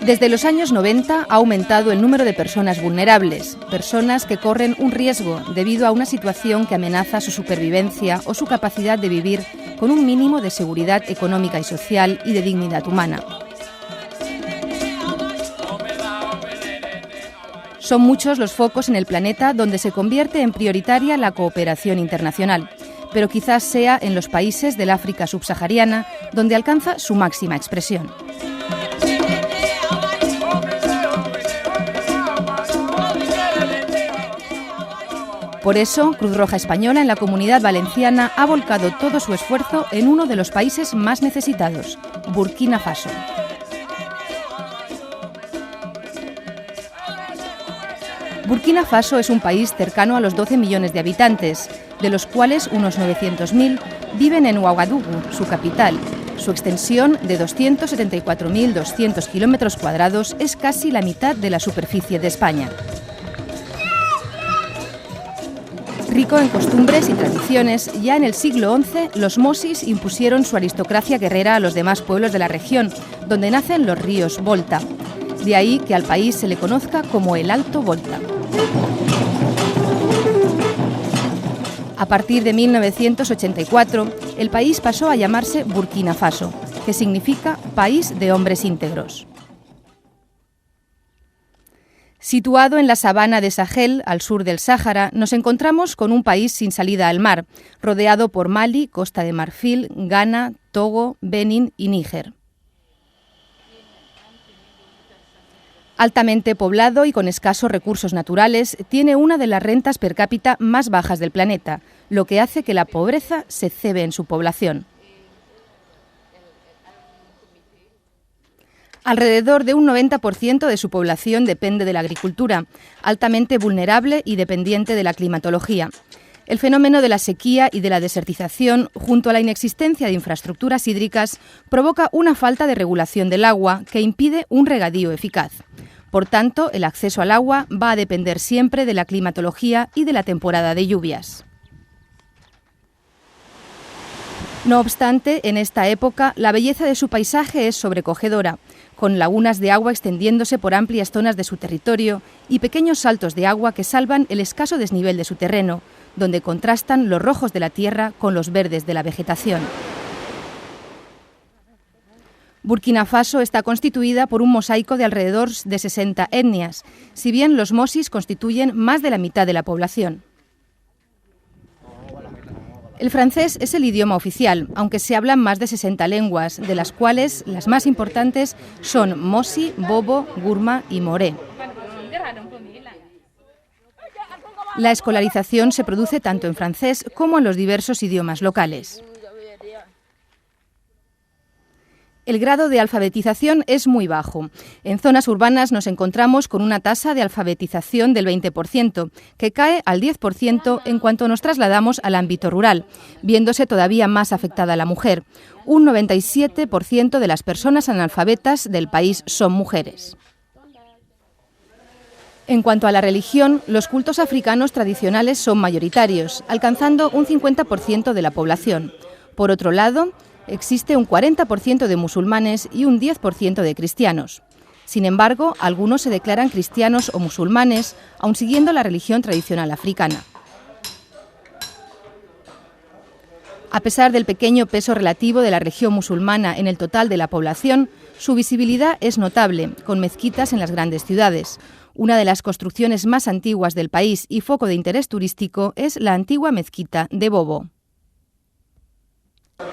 Desde los años 90 ha aumentado el número de personas vulnerables, personas que corren un riesgo debido a una situación que amenaza su supervivencia o su capacidad de vivir con un mínimo de seguridad económica y social y de dignidad humana. Son muchos los focos en el planeta donde se convierte en prioritaria la cooperación internacional, pero quizás sea en los países del África subsahariana donde alcanza su máxima expresión. Por eso, Cruz Roja Española en la Comunidad Valenciana ha volcado todo su esfuerzo en uno de los países más necesitados, Burkina Faso. Burkina Faso es un país cercano a los 12 millones de habitantes, de los cuales unos 900.000 viven en Ouagadougou, su capital. Su extensión de 274.200 kilómetros cuadrados es casi la mitad de la superficie de España. Rico en costumbres y tradiciones, ya en el siglo XI los mosis impusieron su aristocracia guerrera a los demás pueblos de la región, donde nacen los ríos Volta. De ahí que al país se le conozca como el Alto Volta. A partir de 1984, el país pasó a llamarse Burkina Faso, que significa País de Hombres Íntegros. Situado en la sabana de Sahel, al sur del Sáhara, nos encontramos con un país sin salida al mar, rodeado por Mali, Costa de Marfil, Ghana, Togo, Benín y Níger. Altamente poblado y con escasos recursos naturales, tiene una de las rentas per cápita más bajas del planeta, lo que hace que la pobreza se cebe en su población. Alrededor de un 90% de su población depende de la agricultura, altamente vulnerable y dependiente de la climatología. El fenómeno de la sequía y de la desertización, junto a la inexistencia de infraestructuras hídricas, provoca una falta de regulación del agua que impide un regadío eficaz. Por tanto, el acceso al agua va a depender siempre de la climatología y de la temporada de lluvias. No obstante, en esta época, la belleza de su paisaje es sobrecogedora, con lagunas de agua extendiéndose por amplias zonas de su territorio y pequeños saltos de agua que salvan el escaso desnivel de su terreno, donde contrastan los rojos de la tierra con los verdes de la vegetación. Burkina Faso está constituida por un mosaico de alrededor de 60 etnias, si bien los mosis constituyen más de la mitad de la población. El francés es el idioma oficial, aunque se hablan más de 60 lenguas, de las cuales las más importantes son mosi, bobo, gurma y moré. La escolarización se produce tanto en francés como en los diversos idiomas locales. El grado de alfabetización es muy bajo. En zonas urbanas nos encontramos con una tasa de alfabetización del 20%, que cae al 10% en cuanto nos trasladamos al ámbito rural, viéndose todavía más afectada la mujer. Un 97% de las personas analfabetas del país son mujeres. En cuanto a la religión, los cultos africanos tradicionales son mayoritarios, alcanzando un 50% de la población. Por otro lado, existe un 40% de musulmanes y un 10% de cristianos. Sin embargo, algunos se declaran cristianos o musulmanes, aun siguiendo la religión tradicional africana. A pesar del pequeño peso relativo de la religión musulmana en el total de la población, su visibilidad es notable, con mezquitas en las grandes ciudades. Una de las construcciones más antiguas del país y foco de interés turístico es la antigua mezquita de Bobo.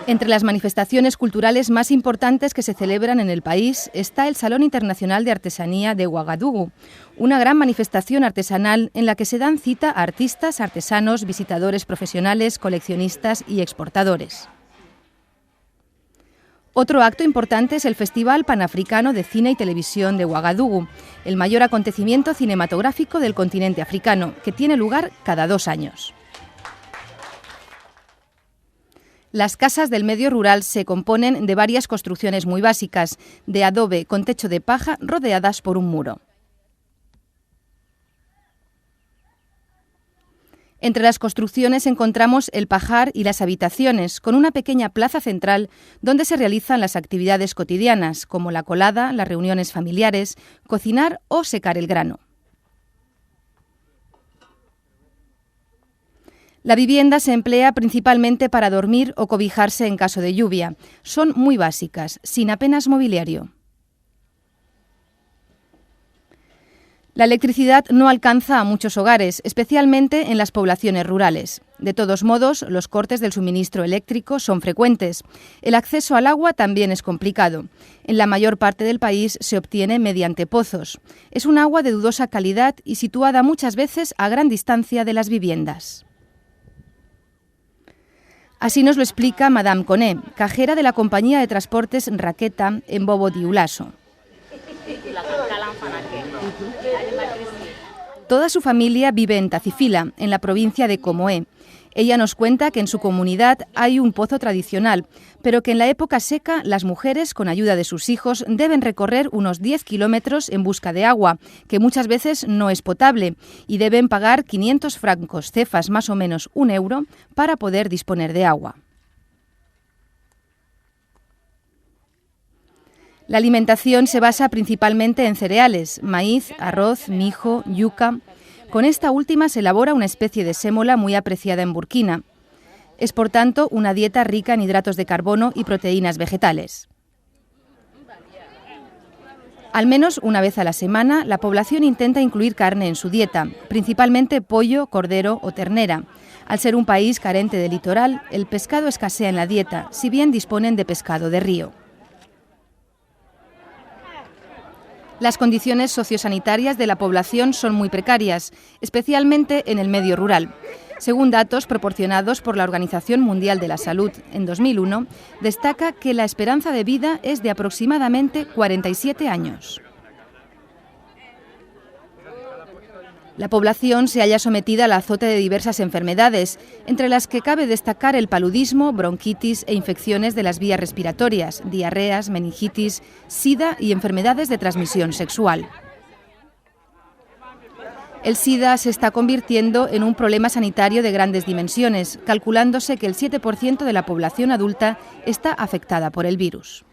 Entre las manifestaciones culturales más importantes que se celebran en el país está el Salón Internacional de Artesanía de Ouagadougou, una gran manifestación artesanal en la que se dan cita a artistas, artesanos, visitadores profesionales, coleccionistas y exportadores. Otro acto importante es el Festival Panafricano de Cine y Televisión de Ouagadougou, el mayor acontecimiento cinematográfico del continente africano, que tiene lugar cada 2 años. Las casas del medio rural se componen de varias construcciones muy básicas, de adobe con techo de paja rodeadas por un muro. Entre las construcciones encontramos el pajar y las habitaciones, con una pequeña plaza central donde se realizan las actividades cotidianas, como la colada, las reuniones familiares, cocinar o secar el grano. La vivienda se emplea principalmente para dormir o cobijarse en caso de lluvia. Son muy básicas, sin apenas mobiliario. La electricidad no alcanza a muchos hogares, especialmente en las poblaciones rurales. De todos modos, los cortes del suministro eléctrico son frecuentes. El acceso al agua también es complicado. En la mayor parte del país se obtiene mediante pozos. Es un agua de dudosa calidad y situada muchas veces a gran distancia de las viviendas. Así nos lo explica Madame Coné, cajera de la compañía de transportes Raqueta en Bobo Dioulasso. Toda su familia vive en Tacifila, en la provincia de Comoé. Ella nos cuenta que en su comunidad hay un pozo tradicional, pero que en la época seca las mujeres, con ayuda de sus hijos, deben recorrer unos 10 kilómetros en busca de agua, que muchas veces no es potable, y deben pagar 500 francos, cefas más o menos 1 euro, para poder disponer de agua. La alimentación se basa principalmente en cereales, maíz, arroz, mijo, yuca. Con esta última se elabora una especie de sémola muy apreciada en Burkina. Es, por tanto, una dieta rica en hidratos de carbono y proteínas vegetales. Al menos una vez a la semana, la población intenta incluir carne en su dieta, principalmente pollo, cordero o ternera. Al ser un país carente de litoral, el pescado escasea en la dieta, si bien disponen de pescado de río. Las condiciones sociosanitarias de la población son muy precarias, especialmente en el medio rural. Según datos proporcionados por la Organización Mundial de la Salud en 2001, destaca que la esperanza de vida es de aproximadamente 47 años. La población se halla sometida al azote de diversas enfermedades, entre las que cabe destacar el paludismo, bronquitis e infecciones de las vías respiratorias, diarreas, meningitis, sida y enfermedades de transmisión sexual. El SIDA se está convirtiendo en un problema sanitario de grandes dimensiones, calculándose que el 7% de la población adulta está afectada por el virus.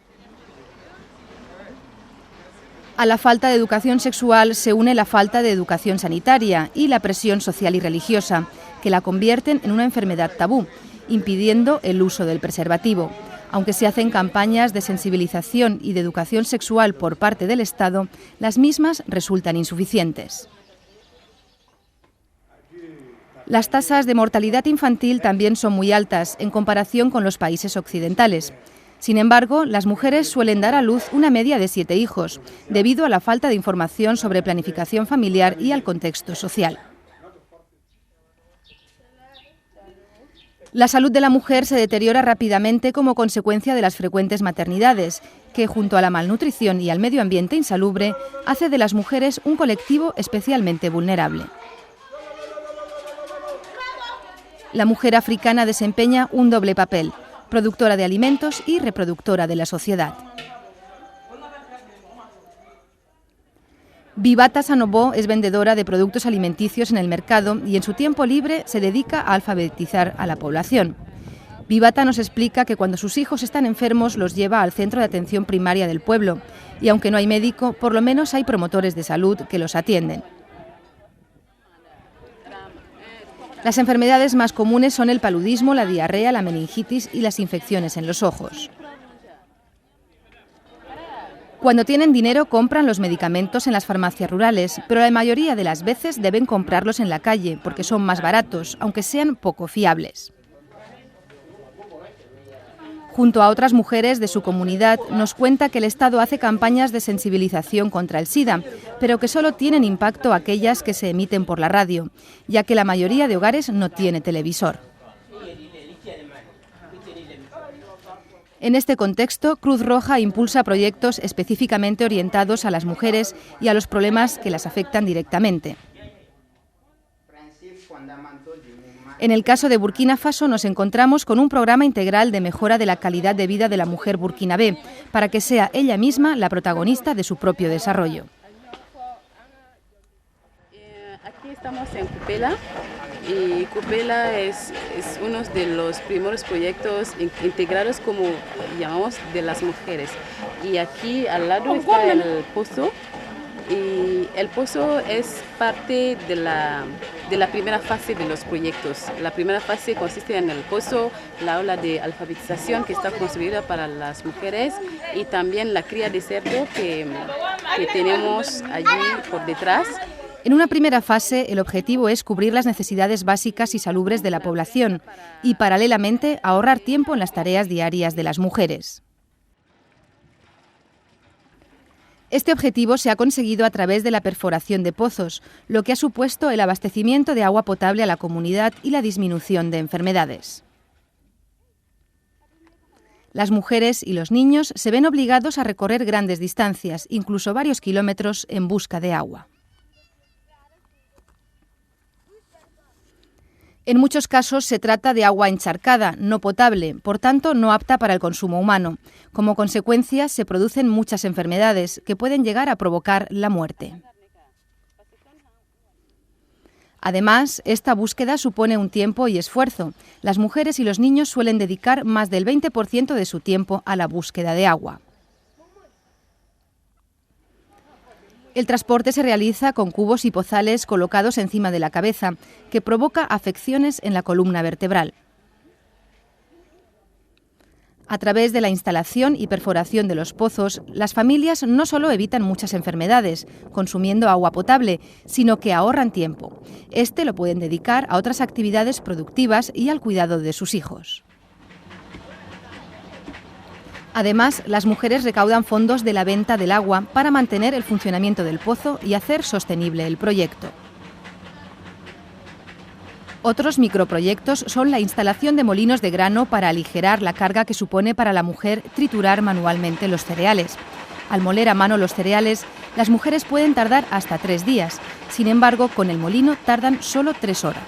A la falta de educación sexual se une la falta de educación sanitaria y la presión social y religiosa, que la convierten en una enfermedad tabú, impidiendo el uso del preservativo. Aunque se hacen campañas de sensibilización y de educación sexual por parte del Estado, las mismas resultan insuficientes. Las tasas de mortalidad infantil también son muy altas en comparación con los países occidentales. Sin embargo, las mujeres suelen dar a luz una media de 7 hijos, debido a la falta de información sobre planificación familiar y al contexto social. La salud de la mujer se deteriora rápidamente como consecuencia de las frecuentes maternidades, que, junto a la malnutrición y al medio ambiente insalubre, hace de las mujeres un colectivo especialmente vulnerable. La mujer africana desempeña un doble papel: productora de alimentos y reproductora de la sociedad. Vivata Sanobo es vendedora de productos alimenticios en el mercado y en su tiempo libre se dedica a alfabetizar a la población. Vivata nos explica que cuando sus hijos están enfermos los lleva al centro de atención primaria del pueblo y aunque no hay médico, por lo menos hay promotores de salud que los atienden. Las enfermedades más comunes son el paludismo, la diarrea, la meningitis y las infecciones en los ojos. Cuando tienen dinero compran los medicamentos en las farmacias rurales, pero la mayoría de las veces deben comprarlos en la calle porque son más baratos, aunque sean poco fiables. Junto a otras mujeres de su comunidad, nos cuenta que el Estado hace campañas de sensibilización contra el SIDA, pero que solo tienen impacto aquellas que se emiten por la radio, ya que la mayoría de hogares no tiene televisor. En este contexto, Cruz Roja impulsa proyectos específicamente orientados a las mujeres y a los problemas que las afectan directamente. En el caso de Burkina Faso nos encontramos con un programa integral de mejora de la calidad de vida de la mujer burkinabé, para que sea ella misma la protagonista de su propio desarrollo. Aquí estamos en Cupela, Y Cupela es uno de los primeros proyectos integrados, como llamamos, de las mujeres. Y aquí al lado está el pozo. Y el pozo es parte de la primera fase de los proyectos. La primera fase consiste en el pozo, la aula de alfabetización que está construida para las mujeres y también la cría de cerdo que tenemos allí por detrás. En una primera fase, el objetivo es cubrir las necesidades básicas y salubres de la población y, paralelamente, ahorrar tiempo en las tareas diarias de las mujeres. Este objetivo se ha conseguido a través de la perforación de pozos, lo que ha supuesto el abastecimiento de agua potable a la comunidad y la disminución de enfermedades. Las mujeres y los niños se ven obligados a recorrer grandes distancias, incluso varios kilómetros, en busca de agua. En muchos casos se trata de agua encharcada, no potable, por tanto no apta para el consumo humano. Como consecuencia se producen muchas enfermedades que pueden llegar a provocar la muerte. Además, esta búsqueda supone un tiempo y esfuerzo. Las mujeres y los niños suelen dedicar más del 20% de su tiempo a la búsqueda de agua. El transporte se realiza con cubos y pozales colocados encima de la cabeza, que provoca afecciones en la columna vertebral. A través de la instalación y perforación de los pozos, las familias no solo evitan muchas enfermedades, consumiendo agua potable, sino que ahorran tiempo. Este lo pueden dedicar a otras actividades productivas y al cuidado de sus hijos. Además, las mujeres recaudan fondos de la venta del agua para mantener el funcionamiento del pozo y hacer sostenible el proyecto. Otros microproyectos son la instalación de molinos de grano para aligerar la carga que supone para la mujer triturar manualmente los cereales. Al moler a mano los cereales, las mujeres pueden tardar hasta 3 días. Sin embargo, con el molino tardan solo 3 horas.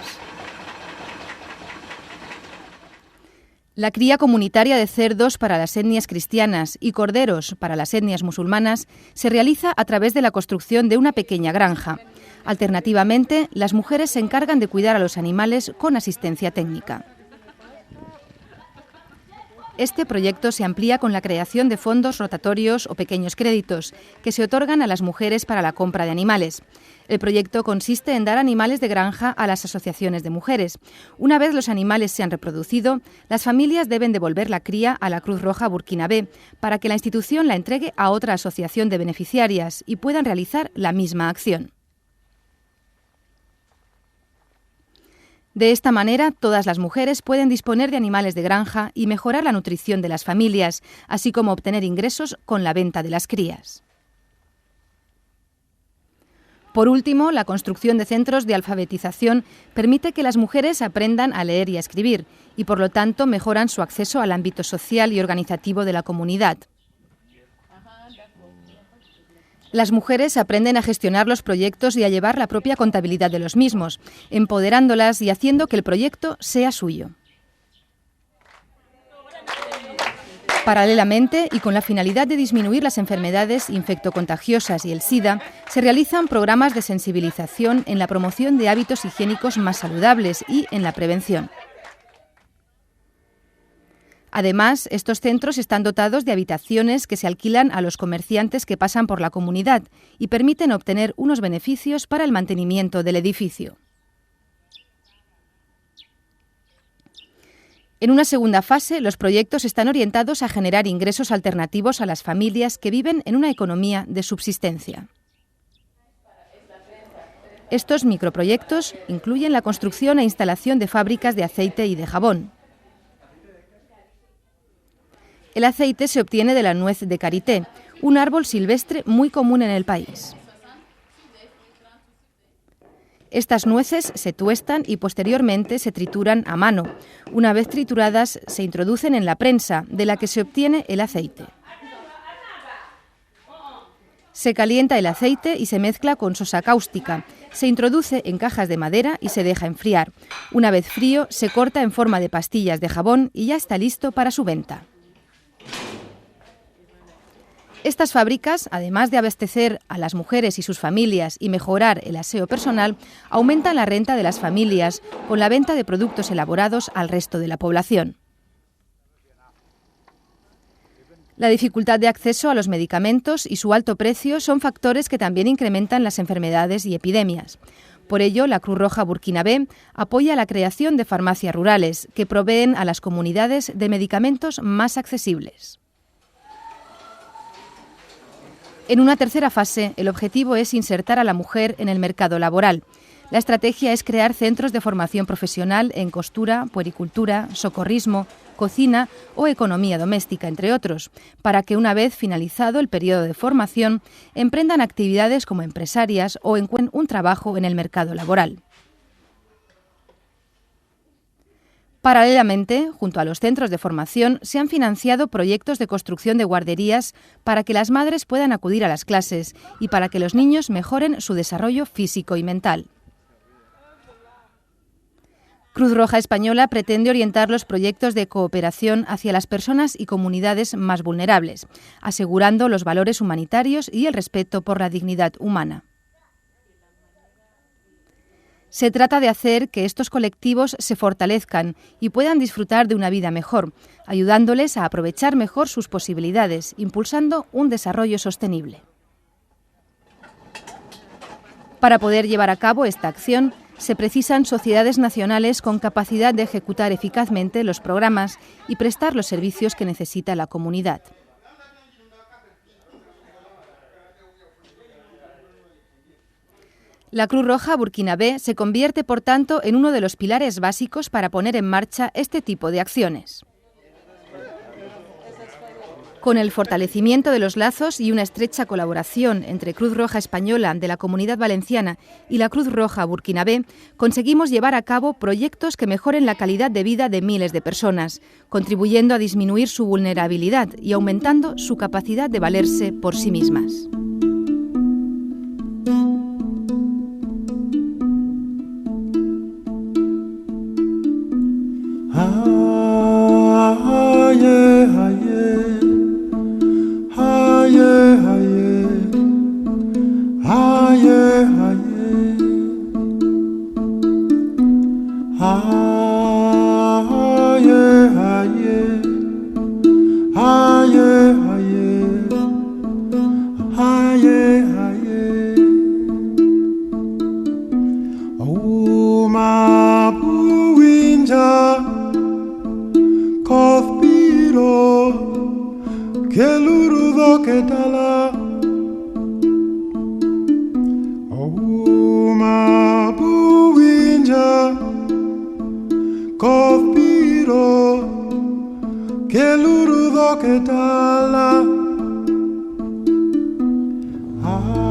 La cría comunitaria de cerdos para las etnias cristianas y corderos para las etnias musulmanas se realiza a través de la construcción de una pequeña granja. Alternativamente, las mujeres se encargan de cuidar a los animales con asistencia técnica. Este proyecto se amplía con la creación de fondos rotatorios o pequeños créditos que se otorgan a las mujeres para la compra de animales. El proyecto consiste en dar animales de granja a las asociaciones de mujeres. Una vez los animales se han reproducido, las familias deben devolver la cría a la Cruz Roja Burkinabé para que la institución la entregue a otra asociación de beneficiarias y puedan realizar la misma acción. De esta manera, todas las mujeres pueden disponer de animales de granja y mejorar la nutrición de las familias, así como obtener ingresos con la venta de las crías. Por último, la construcción de centros de alfabetización permite que las mujeres aprendan a leer y a escribir y, por lo tanto, mejoran su acceso al ámbito social y organizativo de la comunidad. Las mujeres aprenden a gestionar los proyectos y a llevar la propia contabilidad de los mismos, empoderándolas y haciendo que el proyecto sea suyo. Paralelamente, y con la finalidad de disminuir las enfermedades infectocontagiosas y el SIDA, se realizan programas de sensibilización en la promoción de hábitos higiénicos más saludables y en la prevención. Además, estos centros están dotados de habitaciones que se alquilan a los comerciantes que pasan por la comunidad y permiten obtener unos beneficios para el mantenimiento del edificio. En una segunda fase, los proyectos están orientados a generar ingresos alternativos a las familias que viven en una economía de subsistencia. Estos microproyectos incluyen la construcción e instalación de fábricas de aceite y de jabón. El aceite se obtiene de la nuez de karité, un árbol silvestre muy común en el país. Estas nueces se tuestan y posteriormente se trituran a mano. Una vez trituradas, se introducen en la prensa, de la que se obtiene el aceite. Se calienta el aceite y se mezcla con sosa cáustica. Se introduce en cajas de madera y se deja enfriar. Una vez frío, se corta en forma de pastillas de jabón y ya está listo para su venta. Estas fábricas, además de abastecer a las mujeres y sus familias y mejorar el aseo personal, aumentan la renta de las familias con la venta de productos elaborados al resto de la población. La dificultad de acceso a los medicamentos y su alto precio son factores que también incrementan las enfermedades y epidemias. Por ello, la Cruz Roja Burkinabé apoya la creación de farmacias rurales que proveen a las comunidades de medicamentos más accesibles. En una tercera fase, el objetivo es insertar a la mujer en el mercado laboral. La estrategia es crear centros de formación profesional en costura, puericultura, socorrismo, cocina o economía doméstica, entre otros, para que una vez finalizado el periodo de formación, emprendan actividades como empresarias o encuentren un trabajo en el mercado laboral. Paralelamente, junto a los centros de formación, se han financiado proyectos de construcción de guarderías para que las madres puedan acudir a las clases y para que los niños mejoren su desarrollo físico y mental. Cruz Roja Española pretende orientar los proyectos de cooperación hacia las personas y comunidades más vulnerables, asegurando los valores humanitarios y el respeto por la dignidad humana. Se trata de hacer que estos colectivos se fortalezcan y puedan disfrutar de una vida mejor, ayudándoles a aprovechar mejor sus posibilidades, impulsando un desarrollo sostenible. Para poder llevar a cabo esta acción, se precisan sociedades nacionales con capacidad de ejecutar eficazmente los programas y prestar los servicios que necesita la comunidad. La Cruz Roja Burkinabé se convierte, por tanto, en uno de los pilares básicos para poner en marcha este tipo de acciones. Con el fortalecimiento de los lazos y una estrecha colaboración entre Cruz Roja Española de la Comunidad Valenciana y la Cruz Roja Burkinabé, conseguimos llevar a cabo proyectos que mejoren la calidad de vida de miles de personas, contribuyendo a disminuir su vulnerabilidad y aumentando su capacidad de valerse por sí mismas. Ah